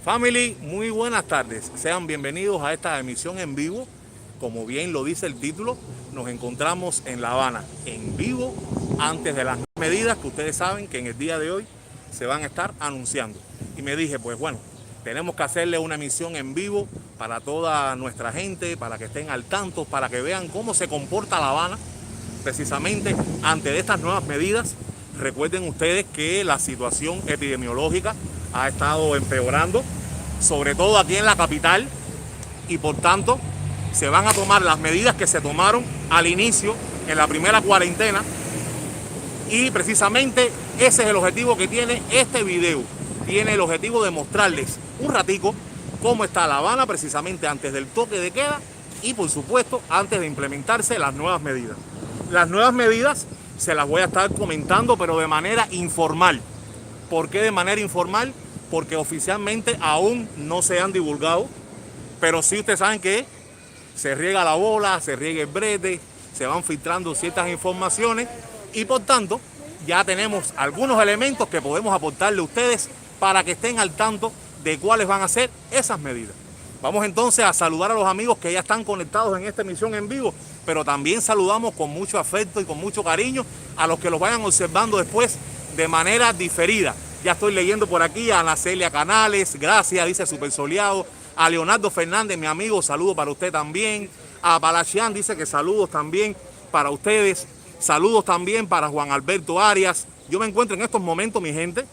Family, muy buenas tardes. Sean bienvenidos a esta emisión en vivo. Como bien lo dice el título, nos encontramos en La Habana, en vivo, antes de las medidas que ustedes saben que en el día de hoy se van a estar anunciando. Y me dije, pues bueno, tenemos que hacerle una emisión en vivo para toda nuestra gente, para que estén al tanto, para que vean cómo se comporta La Habana precisamente ante estas nuevas medidas. Recuerden ustedes que la situación epidemiológica ha estado empeorando, sobre todo aquí en la capital, y por tanto se van a tomar las medidas que se tomaron al inicio, en la primera cuarentena, y precisamente ese es el objetivo que tiene este video. Tiene el objetivo de mostrarles un ratico cómo está La Habana precisamente antes del toque de queda y por supuesto antes de implementarse las nuevas medidas. Las nuevas medidas se las voy a estar comentando, pero de manera informal. ¿Por qué de manera informal? Porque oficialmente aún no se han divulgado, pero sí ustedes saben que se riega la bola, se riega el brete, se van filtrando ciertas informaciones y por tanto ya tenemos algunos elementos que podemos aportarle a ustedes para que estén al tanto de cuáles van a ser esas medidas. Vamos entonces a saludar a los amigos que ya están conectados en esta emisión en vivo, pero también saludamos con mucho afecto y con mucho cariño a los que los vayan observando después de manera diferida. Ya estoy leyendo por aquí a Ana Celia Canales, gracias, dice Super Soleado. A Leonardo Fernández, mi amigo, saludos para usted también. A Palachian dice que saludos también para ustedes. Saludos también para Juan Alberto Arias. Yo me encuentro en estos momentos, mi gente,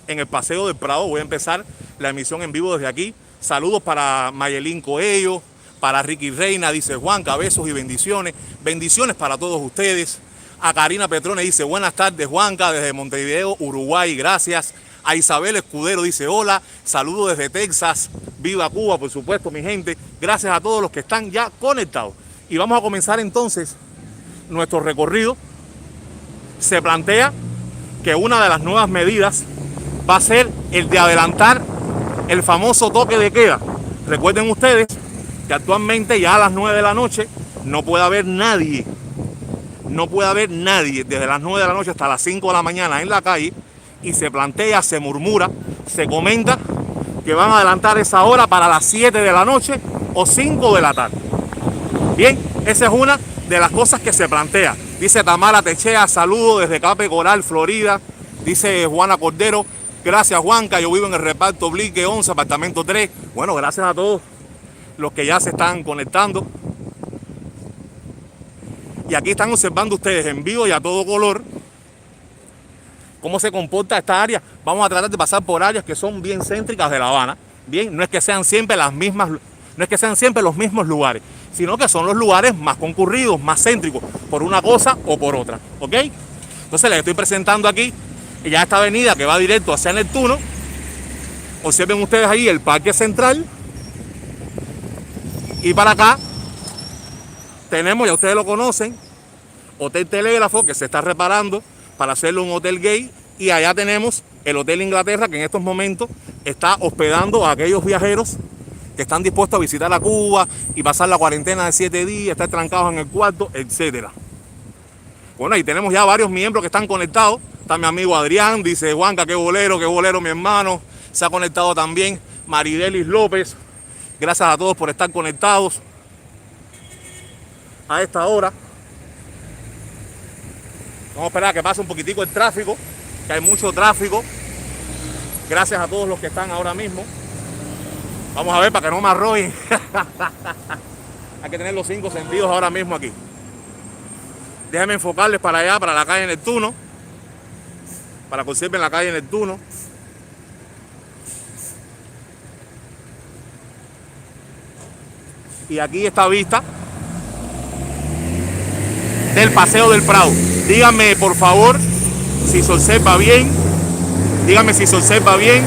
en el Paseo del Prado. Voy a empezar la emisión en vivo desde aquí. Saludos para Mayelín Coello, para Ricky Reina, dice Juanca, besos y bendiciones. Bendiciones para todos ustedes. A Karina Petrone dice buenas tardes, Juanca, desde Montevideo, Uruguay, gracias. A Isabel Escudero dice hola, saludos desde Texas, viva Cuba, por supuesto, mi gente. Gracias a todos los que están ya conectados. Y vamos a comenzar entonces nuestro recorrido. Se plantea que una de las nuevas medidas va a ser el de adelantar el famoso toque de queda. Recuerden ustedes que actualmente ya a las 9 de la noche no puede haber nadie. No puede haber nadie desde las 9 de la noche hasta las 5 de la mañana en la calle y se plantea, se murmura, se comenta que van a adelantar esa hora para las 7 de la noche o 5 de la tarde. Bien, esa es una de las cosas que se plantea. Dice Tamara Techea, saludos desde Cape Coral, Florida. Dice Juana Cordero, gracias Juanca, yo vivo en el reparto Blique 11, apartamento 3. Bueno, gracias a todos los que ya se están conectando. Y aquí están observando ustedes en vivo y a todo color cómo se comporta esta área. Vamos a tratar de pasar por áreas que son bien céntricas de La Habana. Bien, no es que sean siempre las mismas, no es que sean siempre los mismos lugares, sino que son los lugares más concurridos, más céntricos, por una cosa o por otra. ¿Ok? Entonces les estoy presentando aquí ya esta avenida que va directo hacia Neptuno. Observen ustedes ahí el Parque Central. Y para acá tenemos, ya ustedes lo conocen, Hotel Telégrafo, que se está reparando para hacerlo un hotel gay. Y allá tenemos el Hotel Inglaterra, que en estos momentos está hospedando a aquellos viajeros que están dispuestos a visitar a Cuba y pasar la cuarentena de 7 días, estar trancados en el cuarto, etcétera. Bueno, ahí tenemos ya varios miembros que están conectados. Está mi amigo Adrián, dice Juanca, qué bolero mi hermano. Se ha conectado también Maridelis López. Gracias a todos por estar conectados a esta hora. Vamos a esperar a que pase un poquitico el tráfico, que hay mucho tráfico. Gracias a todos los que están ahora mismo. Vamos a ver para que no me arrojen. Hay que tener los 5 sentidos ahora mismo aquí. Déjenme enfocarles para allá, para la calle Neptuno, para que observen la calle Neptuno. Y aquí esta vista del Paseo del Prado. Díganme por favor si se observa bien. Díganme si se observa bien,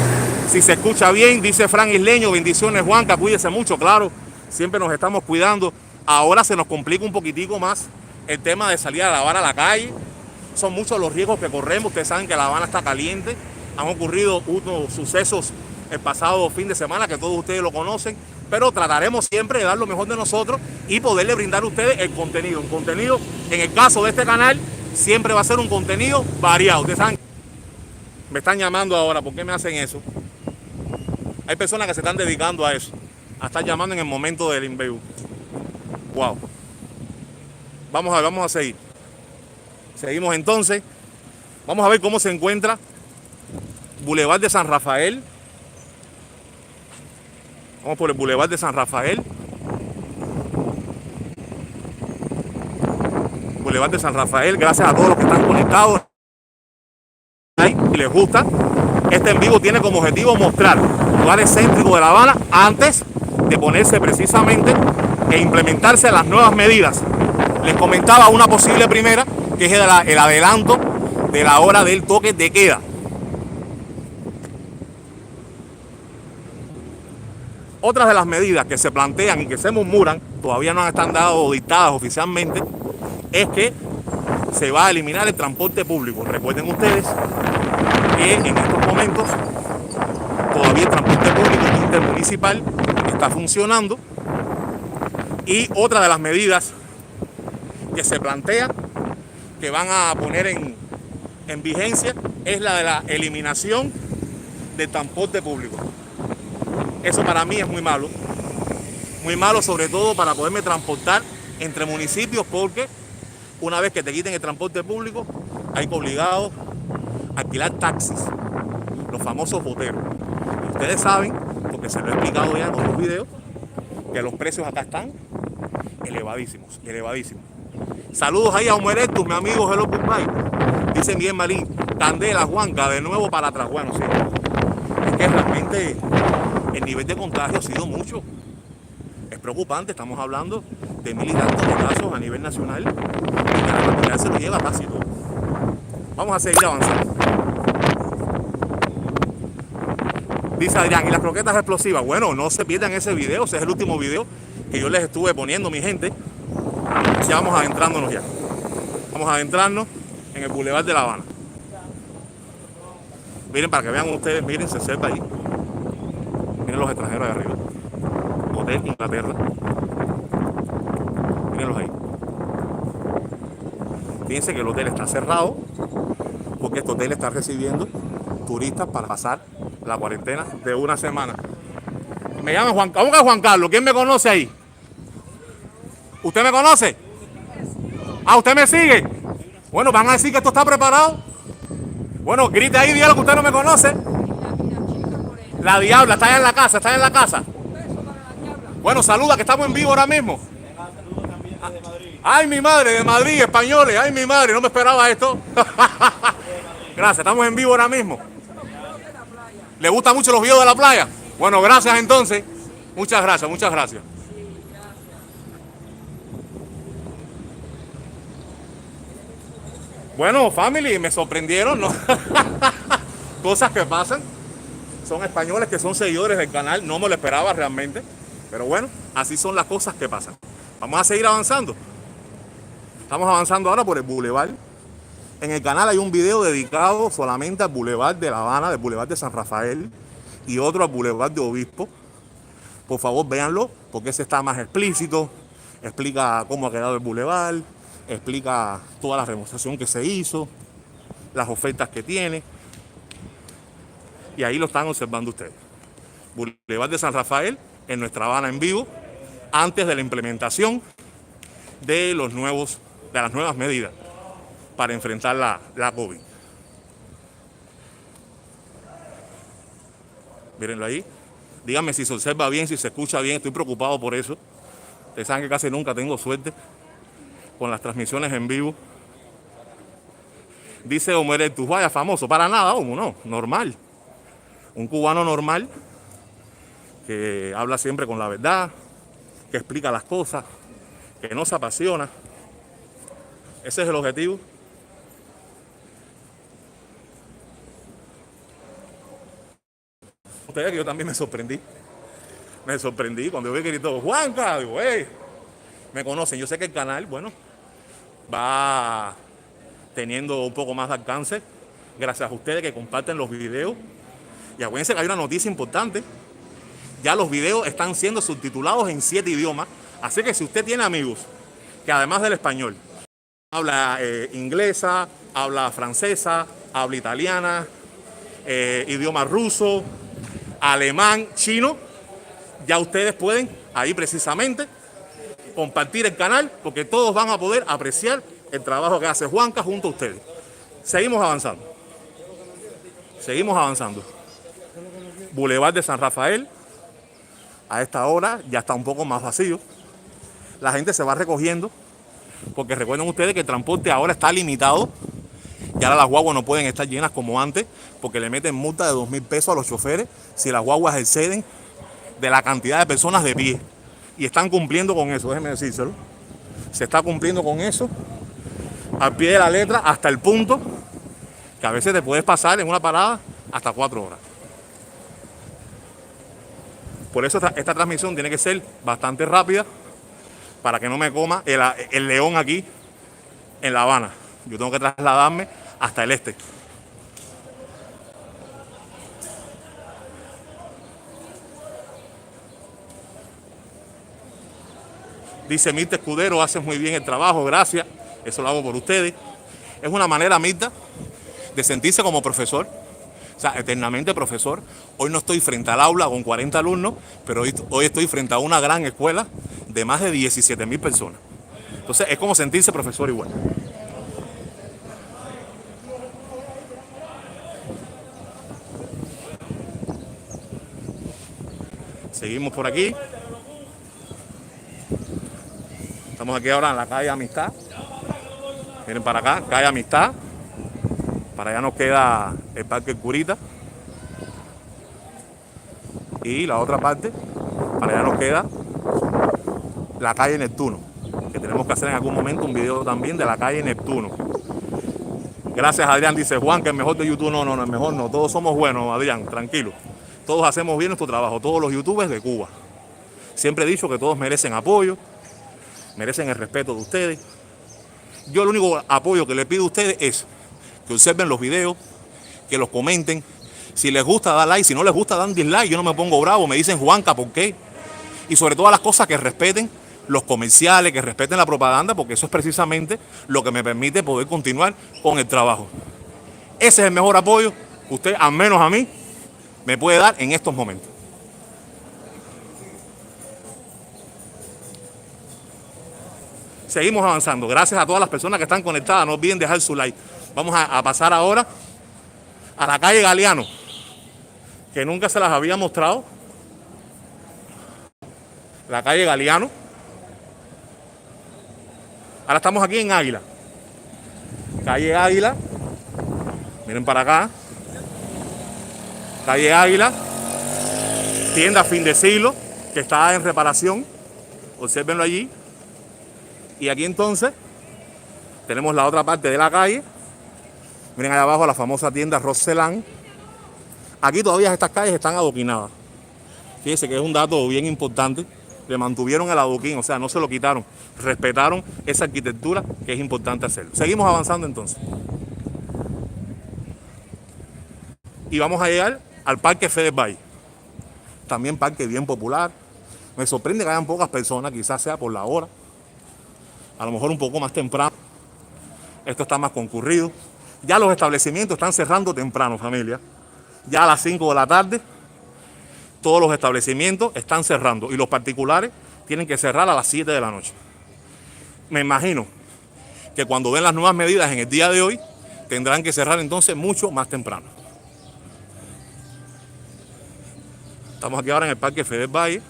si se escucha bien. Dice Fran Isleño, bendiciones Juanca, cuídese mucho. Claro, siempre nos estamos cuidando. Ahora se nos complica un poquitico más el tema de salir a lavar a la calle. Son muchos los riesgos que corremos. Ustedes saben que La Habana está caliente. Han ocurrido unos sucesos el pasado fin de semana que todos ustedes lo conocen. Pero trataremos siempre de dar lo mejor de nosotros y poderle brindar a ustedes el contenido. Un contenido, en el caso de este canal, siempre va a ser un contenido variado. Ustedes saben, me están llamando ahora, ¿por qué me hacen eso? Hay personas que se están dedicando a eso, a estar llamando en el momento del inbeu. Wow. Vamos a seguir. Seguimos entonces. Vamos a ver cómo se encuentra Boulevard de San Rafael. Vamos por el Boulevard de San Rafael. Boulevard de San Rafael. Gracias a todos los que están conectados. Y les gusta. Este en vivo tiene como objetivo mostrar lugares céntricos de La Habana antes de ponerse precisamente e implementarse las nuevas medidas. Les comentaba una posible primera, que es el adelanto de la hora del toque de queda. Otras de las medidas que se plantean y que se murmuran, todavía no están dadas o dictadas oficialmente, es que se va a eliminar el transporte público. Recuerden ustedes que en estos momentos todavía el transporte público intermunicipal está funcionando, y otra de las medidas que se plantea que van a poner en vigencia es la de la eliminación del transporte público. Eso para mí es muy malo sobre todo para poderme transportar entre municipios, porque una vez que te quiten el transporte público hay que obligado a alquilar taxis, los famosos boteros. Y ustedes saben, porque se lo he explicado ya en otros videos, que los precios acá están elevadísimos. Saludos ahí a Homo Erectus, mi amigo Hello Goodbye. Dice Miguel Marín, Candela, Juanca, de nuevo para atrás. Bueno, sí, es que realmente el nivel de contagio ha sido mucho. Es preocupante, estamos hablando de 1000 y tantos de casos a nivel nacional, y la cantidad se lo lleva casi todo. Vamos a seguir avanzando. Dice Adrián, ¿y las croquetas explosivas? Bueno, no se pierdan ese video, ese es el último video que yo les estuve poniendo, mi gente. Ya vamos adentrándonos ya. Vamos a adentrarnos en el Boulevard de La Habana. Miren, para que vean ustedes, miren, se observa ahí. Miren los extranjeros de arriba. Hotel Inglaterra. Mírenlos ahí. Fíjense que el hotel está cerrado porque este hotel está recibiendo turistas para pasar la cuarentena de una semana. Me llaman Juan, ¿cómo que Juan Carlos? ¿Quién me conoce ahí? ¿Usted me conoce? Ah, ¿usted me sigue? Bueno, ¿van a decir que esto está preparado? Bueno, grite ahí, dígalo que usted no me conoce. La Diabla está allá en la casa, está allá en la casa. Bueno, saluda, que estamos en vivo ahora mismo. Ay, mi madre, de Madrid, españoles. Ay, mi madre, no me esperaba esto. Gracias, estamos en vivo ahora mismo. ¿Le gustan mucho los videos de la playa? Bueno, gracias entonces. Muchas gracias, muchas gracias. Bueno, family, me sorprendieron, ¿no? Cosas que pasan. Son españoles que son seguidores del canal. No me lo esperaba realmente. Pero bueno, así son las cosas que pasan. Vamos a seguir avanzando. Estamos avanzando ahora por el Boulevard. En el canal hay un video dedicado solamente al Boulevard de La Habana, del Boulevard de San Rafael, y otro al Boulevard de Obispo. Por favor, véanlo, porque ese está más explícito. Explica cómo ha quedado el Boulevard, explica toda la remodelación que se hizo, las ofertas que tiene. Y ahí lo están observando ustedes. Boulevard de San Rafael, en nuestra Habana en vivo, antes de la implementación de las nuevas medidas para enfrentar la COVID. Mírenlo ahí. Díganme si se observa bien, si se escucha bien. Estoy preocupado por eso. Ustedes saben que casi nunca tengo suerte con las transmisiones en vivo. Dice Homo Erectus, vaya famoso. Para nada, Homo, no, normal. Un cubano normal que habla siempre con la verdad, que explica las cosas, que no se apasiona. Ese es el objetivo. Ustedes que yo también me sorprendí. Me sorprendí cuando yo vi que gritó Juanca, digo, hey, me conocen. Yo sé que el canal, bueno, va teniendo un poco más de alcance gracias a ustedes que comparten los videos. Y acuérdense que hay una noticia importante. Ya los videos están siendo subtitulados en 7 idiomas. Así que si usted tiene amigos que además del español habla inglesa, habla francesa, habla italiana, idioma ruso, alemán, chino, ya ustedes pueden ahí precisamente compartir el canal porque todos van a poder apreciar el trabajo que hace Juanca junto a ustedes. Seguimos avanzando. Seguimos avanzando. Boulevard de San Rafael. A esta hora ya está un poco más vacío. La gente se va recogiendo porque recuerden ustedes que el transporte ahora está limitado. Y ahora las guaguas no pueden estar llenas como antes porque le meten multa de 2.000 pesos a los choferes si las guaguas exceden de la cantidad de personas de pie. Y están cumpliendo con eso, déjenme decírselo. Se está cumpliendo con eso al pie de la letra hasta el punto que a veces te puedes pasar en una parada hasta 4 horas. Por eso esta transmisión tiene que ser bastante rápida para que no me coma el león aquí en La Habana. Yo tengo que trasladarme hasta el este. Dice Mirta Escudero, haces muy bien el trabajo, gracias. Eso lo hago por ustedes. Es una manera, Mirta, de sentirse como profesor. O sea, eternamente profesor. Hoy no estoy frente al aula con 40 alumnos, pero hoy estoy frente a una gran escuela de más de 17.000 personas. Entonces, es como sentirse profesor igual. Seguimos por aquí. Estamos aquí ahora en la calle Amistad. Miren para acá, calle Amistad. Para allá nos queda el Parque El Curita. Y la otra parte, para allá nos queda la calle Neptuno. Que tenemos que hacer en algún momento un video también de la calle Neptuno. Gracias, Adrián. Dice Juan que el mejor de YouTube. No, el mejor no. Todos somos buenos, Adrián, tranquilo. Todos hacemos bien nuestro trabajo. Todos los youtubers de Cuba. Siempre he dicho que todos merecen apoyo. Merecen el respeto de ustedes. Yo el único apoyo que les pido a ustedes es que observen los videos, que los comenten. Si les gusta, dan like. Si no les gusta, dan dislike. Yo no me pongo bravo. Me dicen, Juanca, ¿por qué? Y sobre todas las cosas que respeten los comerciales, que respeten la propaganda, porque eso es precisamente lo que me permite poder continuar con el trabajo. Ese es el mejor apoyo que usted, al menos a mí, me puede dar en estos momentos. Seguimos avanzando. Gracias a todas las personas que están conectadas. No olviden dejar su like. Vamos a pasar ahora a la calle Galeano, que nunca se las había mostrado. La calle Galeano. Ahora estamos aquí en Águila. Calle Águila. Miren para acá. Calle Águila. Tienda Fin de Siglo, que está en reparación. Obsérvenlo allí. Y aquí entonces tenemos la otra parte de la calle. Miren allá abajo la famosa tienda Roselán. Aquí todavía estas calles están adoquinadas. Fíjense que es un dato bien importante. Le mantuvieron el adoquín, o sea, no se lo quitaron. Respetaron esa arquitectura que es importante hacerlo. Seguimos avanzando entonces. Y vamos a llegar al Parque Fede Valle. También parque bien popular. Me sorprende que hayan pocas personas, quizás sea por la hora. A lo mejor un poco más temprano. Esto está más concurrido. Ya los establecimientos están cerrando temprano, familia. Ya a las 5 de la tarde, todos los establecimientos están cerrando. Y los particulares tienen que cerrar a las 7 de la noche. Me imagino que cuando ven las nuevas medidas en el día de hoy, tendrán que cerrar entonces mucho más temprano. Estamos aquí ahora en el Parque Fede Valle.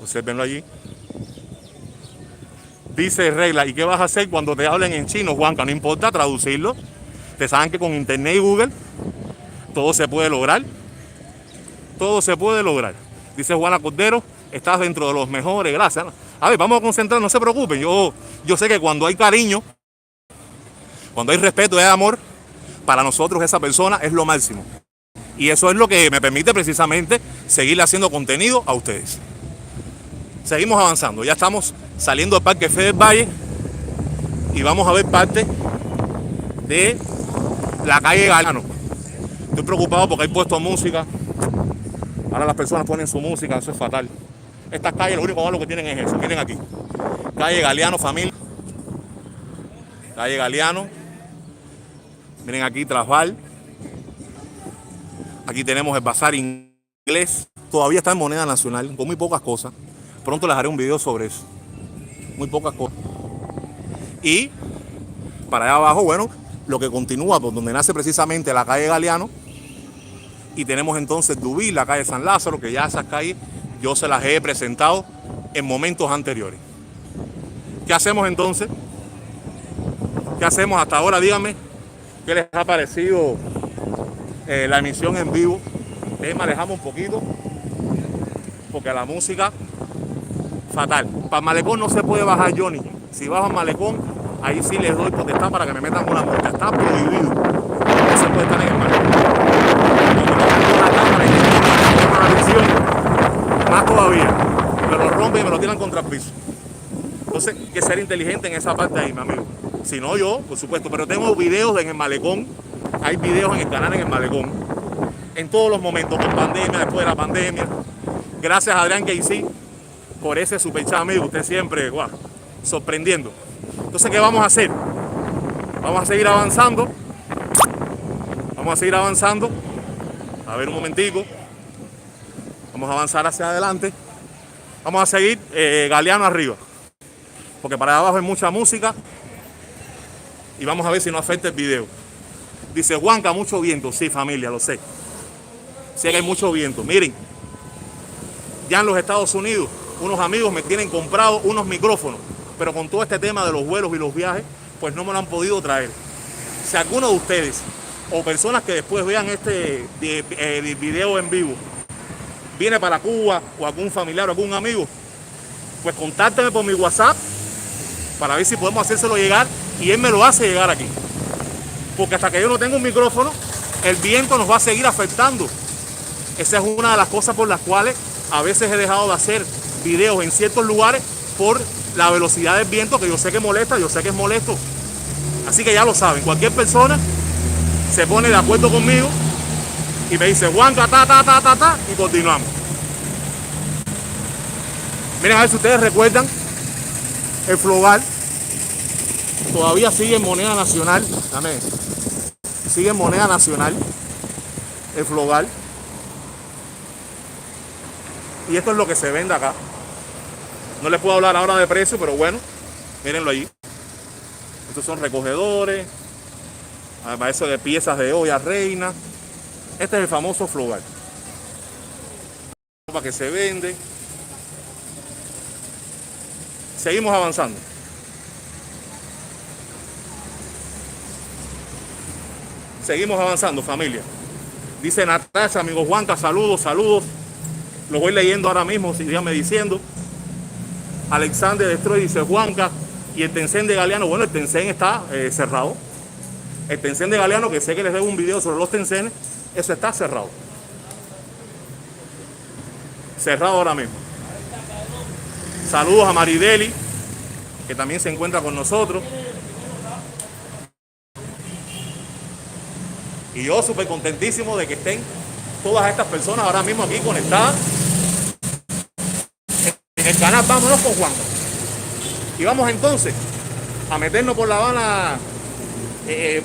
Obsérvenlo allí. Dice Regla, ¿y qué vas a hacer cuando te hablen en chino, Juanca? No importa traducirlo. Te saben que con internet y Google todo se puede lograr. Todo se puede lograr. Dice Juana Cordero, estás dentro de los mejores, gracias. A ver, vamos a concentrar, no se preocupen. Yo sé que cuando hay cariño, cuando hay respeto y hay amor, para nosotros esa persona es lo máximo. Y eso es lo que me permite precisamente seguirle haciendo contenido a ustedes. Seguimos avanzando, ya estamos saliendo del Parque Fede Valle y vamos a ver parte de la calle Galeano. Estoy preocupado porque hay puesto música. Ahora las personas ponen su música, eso es fatal. Estas calles lo único malo que tienen es eso, miren aquí. Calle Galeano, familia. calle Galeano. Miren aquí Trasval. Aquí tenemos el bazar inglés. Todavía está en moneda nacional, con muy pocas cosas. Pronto les haré un video sobre eso. Muy pocas cosas. Y para allá abajo, bueno, lo que continúa por donde nace precisamente la calle Galeano. Y tenemos entonces Dubí, la calle San Lázaro, que ya esas calles yo se las he presentado en momentos anteriores. ¿Qué hacemos entonces? ¿Qué hacemos hasta ahora? Díganme, ¿qué les ha parecido la emisión en vivo? Manejamos un poquito, porque la música, fatal. Para el malecón no se puede bajar, Johnny. Si bajo al malecón, ahí sí les doy potestad para que me metan una multa. Está prohibido. No se puede estar en el malecón. Una cámara y una visión, más todavía. Me lo rompen y me lo tiran contra el piso. Entonces, hay que ser inteligente en esa parte ahí, mi amigo. Si no, yo, por supuesto. Pero tengo videos en el malecón. Hay videos en el canal en el malecón. En todos los momentos, con pandemia, después de la pandemia. Gracias a Adrián Casey por ese super chat, amigo. Usted siempre, wow, sorprendiendo. Entonces, ¿qué vamos a hacer? Vamos a seguir avanzando. Vamos a seguir avanzando. A ver un momentico. Vamos a avanzar hacia adelante. Vamos a seguir Galeano arriba. Porque para abajo hay mucha música. Y vamos a ver si no afecta el video. Dice Juanca, mucho viento. Sí, familia, lo sé. Sé que hay mucho viento. Miren, ya en los Estados Unidos, unos amigos me tienen comprado unos micrófonos. Pero con todo este tema de los vuelos y los viajes, pues no me lo han podido traer. Si alguno de ustedes, o personas que después vean este video en vivo, viene para Cuba, o algún familiar o algún amigo, pues contácteme por mi WhatsApp para ver si podemos hacérselo llegar y él me lo hace llegar aquí. Porque hasta que yo no tenga un micrófono, el viento nos va a seguir afectando. Esa es una de las cosas por las cuales a veces he dejado de hacer videos en ciertos lugares por la velocidad del viento, que yo sé que molesta, yo sé que es molesto. Así que ya lo saben, cualquier persona se pone de acuerdo conmigo y me dice Juanca, y continuamos. Miren a ver si ustedes recuerdan, el Flogal todavía sigue en moneda nacional. Dame. Sigue en moneda nacional el Flogal. Y esto es lo que se vende acá. No les puedo hablar ahora de precio, pero bueno, mírenlo allí. Estos son recogedores, además eso de piezas de olla reina. Este es el famoso Flogal. Para que se vende. Seguimos avanzando. Seguimos avanzando, familia. Dice Natasha, amigo Juanca, saludos, saludos. Lo voy leyendo ahora mismo, síganme diciendo. Alexander Destroy dice Juanca. Y el Tencén de Galeano, bueno, el Tencén está cerrado. El Tencén de Galeano, que sé que les debo un video sobre los Tencenes, eso está cerrado. Cerrado ahora mismo. Saludos a Marideli, que también se encuentra con nosotros. Y yo súper contentísimo de que estén todas estas personas ahora mismo aquí conectadas en el canal Vámonos con Juanca. Y vamos entonces a meternos por La Habana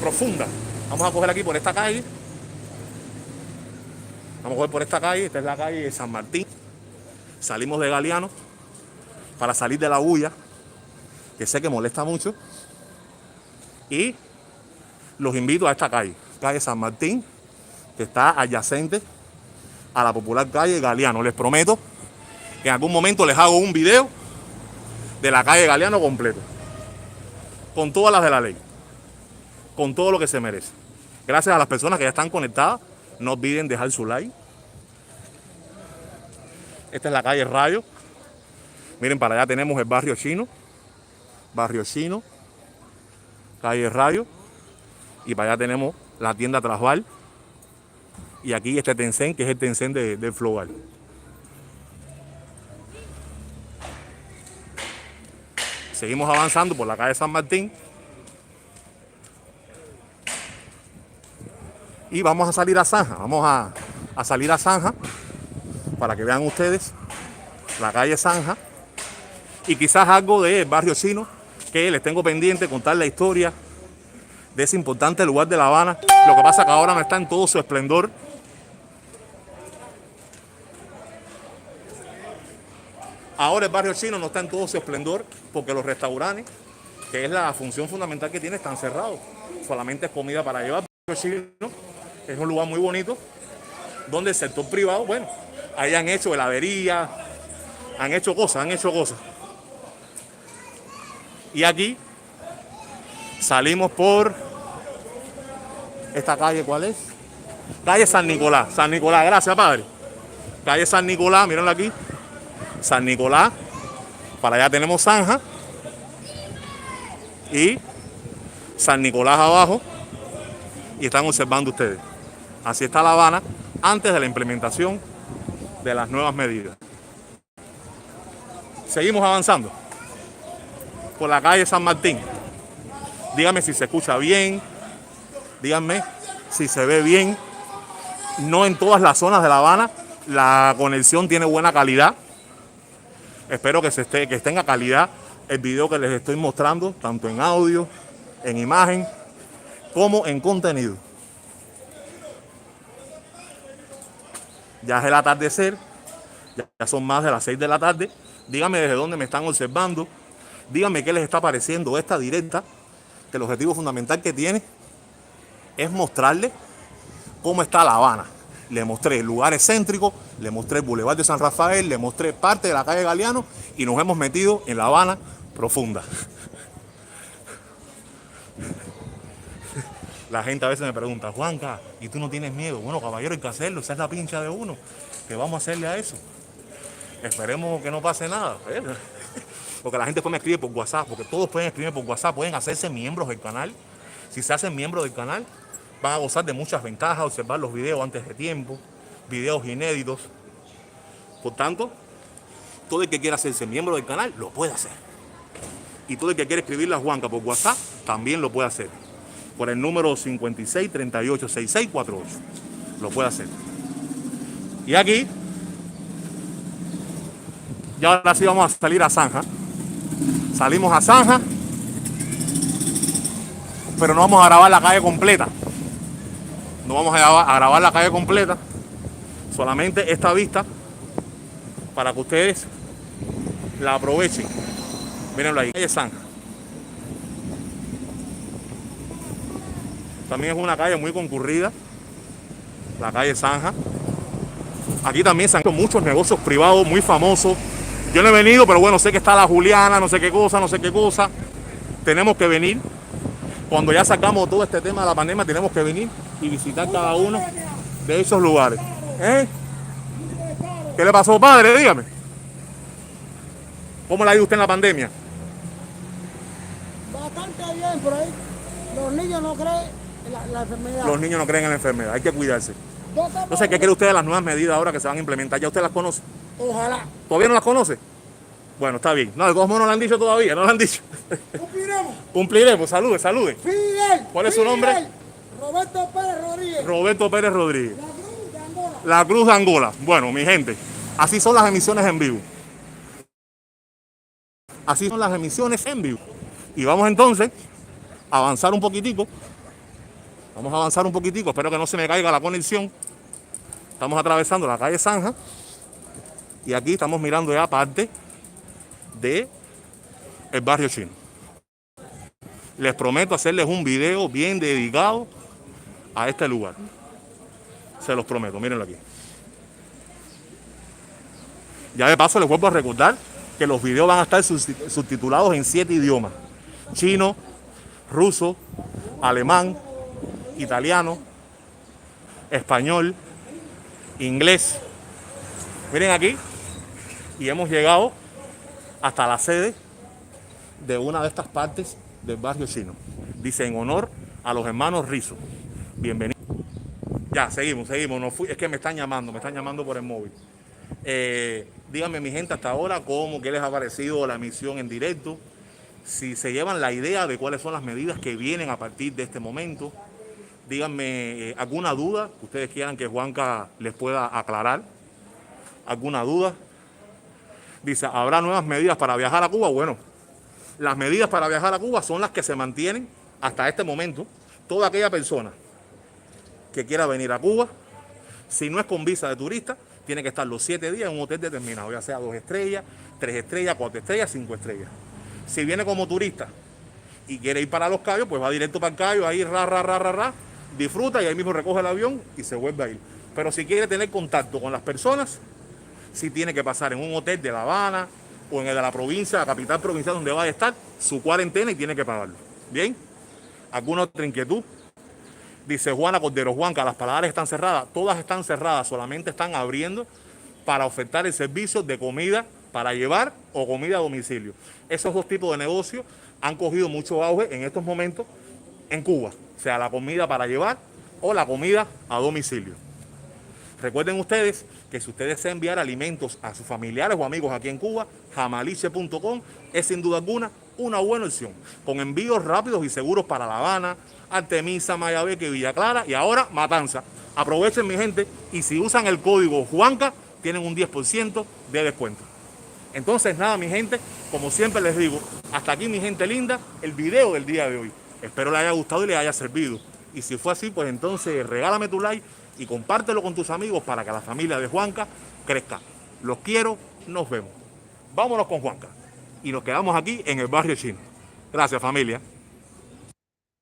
profunda. Vamos a coger aquí por esta calle. Vamos a coger por esta calle. Esta es la calle de San Martín. Salimos de Galeano para salir de la bulla, que sé que molesta mucho. Y los invito a esta calle, calle San Martín, que está adyacente a la popular calle Galeano. Les prometo que en algún momento les hago un video de la calle Galeano completo, con todas las de la ley, con todo lo que se merece. Gracias a las personas que ya están conectadas. No olviden dejar su like. Esta es la calle Rayo. Miren, para allá tenemos el barrio chino. Barrio chino, calle Rayo. Y para allá tenemos la tienda Trasval. Y aquí este Tencén, que es el Tencén del Flogal. Seguimos avanzando por la calle San Martín. Y vamos a salir a Zanja. Vamos a salir a Zanja para que vean ustedes la calle Zanja. Y quizás algo del barrio chino que les tengo pendiente contar la historia de ese importante lugar de La Habana. Lo que pasa es que ahora no está en todo su esplendor. Ahora el barrio chino no está en todo su esplendor porque los restaurantes, que es la función fundamental que tiene, están cerrados. Solamente es comida para llevar. El barrio chino es un lugar muy bonito donde el sector privado, bueno, ahí han hecho heladería, han hecho cosas. Y aquí salimos por esta calle, ¿cuál es? Calle San Nicolás. San Nicolás, gracias, padre. Calle San Nicolás, mírenlo aquí. San Nicolás. Para allá tenemos Zanja. Y San Nicolás abajo. Y están observando ustedes. Así está La Habana antes de la implementación de las nuevas medidas. Seguimos avanzando por la calle San Martín. Díganme si se escucha bien. Díganme si se ve bien. No en todas las zonas de La Habana la conexión tiene buena calidad. Espero que tenga calidad el video que les estoy mostrando, tanto en audio, en imagen, como en contenido. Ya es el atardecer, ya son más de las 6 de la tarde. Díganme desde dónde me están observando. Díganme qué les está pareciendo esta directa, que el objetivo fundamental que tiene es mostrarles cómo está La Habana. Le mostré lugares céntricos, le mostré el Boulevard de San Rafael, le mostré parte de la calle Galeano y nos hemos metido en La Habana profunda. La gente a veces me pregunta, Juanca, ¿y tú no tienes miedo? Bueno, caballero, hay que hacerlo, esa es la pincha de uno. ¿Qué vamos a hacerle a eso? Esperemos que no pase nada. Porque la gente después me escribe por WhatsApp, porque todos pueden escribirme por WhatsApp, pueden hacerse miembros del canal. Si se hacen miembros del canal, van a gozar de muchas ventajas, observar los videos antes de tiempo, videos inéditos. Por tanto, todo el que quiera hacerse miembro del canal, lo puede hacer. Y todo el que quiera escribirle a Juanca por WhatsApp, también lo puede hacer. Por el número 56386648. Lo puede hacer. Y aquí, ya ahora sí vamos a salir a Zanja. Salimos a Zanja, pero no vamos a grabar la calle completa. No vamos a grabar la calle completa, solamente esta vista para que ustedes la aprovechen. Mírenlo ahí, calle Zanja. También es una calle muy concurrida, la calle Zanja. Aquí también se han hecho muchos negocios privados muy famosos. Yo no he venido, pero bueno, sé que está la Juliana, no sé qué cosa. Tenemos que venir. Cuando ya sacamos todo este tema de la pandemia, tenemos que venir y visitar cada uno de esos lugares. ¿Qué le pasó, padre? Dígame. ¿Cómo le ha ido usted en la pandemia? Bastante bien, por ahí. Los niños no creen en la enfermedad. Los niños no creen en la enfermedad, hay que cuidarse. Entonces, ¿qué cree usted de las nuevas medidas ahora que se van a implementar? ¿Ya usted las conoce? Ojalá. ¿Todavía no las conoce? Bueno, está bien. No, de todos modos no lo han dicho todavía, no lo han dicho. Cumpliremos. Cumpliremos, salude. Fidel. ¿Cuál es su nombre? Roberto Pérez Rodríguez. Roberto Pérez Rodríguez. La Cruz de Angola. La Cruz de Angola. Bueno, mi gente, así son las emisiones en vivo. Así son las emisiones en vivo. Y vamos entonces a avanzar un poquitico. Espero que no se me caiga la conexión. Estamos atravesando la calle Zanja. Y aquí estamos mirando ya parte de el barrio chino. Les prometo hacerles un video bien dedicado a este lugar. Se los prometo, mírenlo aquí. Ya de paso les vuelvo a recordar que los videos van a estar subtitulados en 7 idiomas. Chino, ruso, alemán, italiano, español, inglés. Miren aquí. Y hemos llegado hasta la sede de una de estas partes del barrio chino. Dice en honor a los hermanos Rizzo. Bienvenidos. Ya, seguimos. Es que me están llamando por el móvil. Díganme, mi gente, hasta ahora, qué les ha parecido la emisión en directo. Si se llevan la idea de cuáles son las medidas que vienen a partir de este momento. Díganme alguna duda que ustedes quieran que Juanca les pueda aclarar. ¿Alguna duda? Dice, ¿habrá nuevas medidas para viajar a Cuba? Bueno, Las medidas para viajar a Cuba son las que se mantienen hasta este momento. Toda aquella persona que quiera venir a Cuba, si no es con visa de turista, tiene que estar los 7 días en un hotel determinado, ya sea 2 estrellas, 3 estrellas, 4 estrellas, 5 estrellas. Si viene como turista y quiere ir para Los Cayos, pues va directo para el Cayo, ahí disfruta y ahí mismo recoge el avión y se vuelve a ir. Pero si quiere tener contacto con las personas, sí tiene que pasar en un hotel de La Habana o en el de la provincia, la capital provincial donde vaya a estar, su cuarentena y tiene que pagarlo. ¿Bien? ¿Alguna otra inquietud? Dice Juana Cordero, Juanca, las paladeras están cerradas. Todas están cerradas, solamente están abriendo para ofertar el servicio de comida para llevar o comida a domicilio. Esos dos tipos de negocios han cogido mucho auge en estos momentos en Cuba, o sea, la comida para llevar o la comida a domicilio. Recuerden ustedes que si ustedes desean enviar alimentos a sus familiares o amigos aquí en Cuba, jamaliche.com es sin duda alguna una buena opción, con envíos rápidos y seguros para La Habana, Artemisa, Mayabeque, Villa Clara y ahora Matanza. Aprovechen, mi gente, y si usan el código Juanca, tienen un 10% de descuento. Entonces, nada, mi gente, como siempre les digo, hasta aquí, mi gente linda, el video del día de hoy. Espero les haya gustado y les haya servido. Y si fue así, pues entonces regálame tu like y compártelo con tus amigos para que la familia de Juanca crezca. Los quiero, nos vemos. Vámonos con Juanca. Y nos quedamos aquí en el barrio chino. Gracias, familia.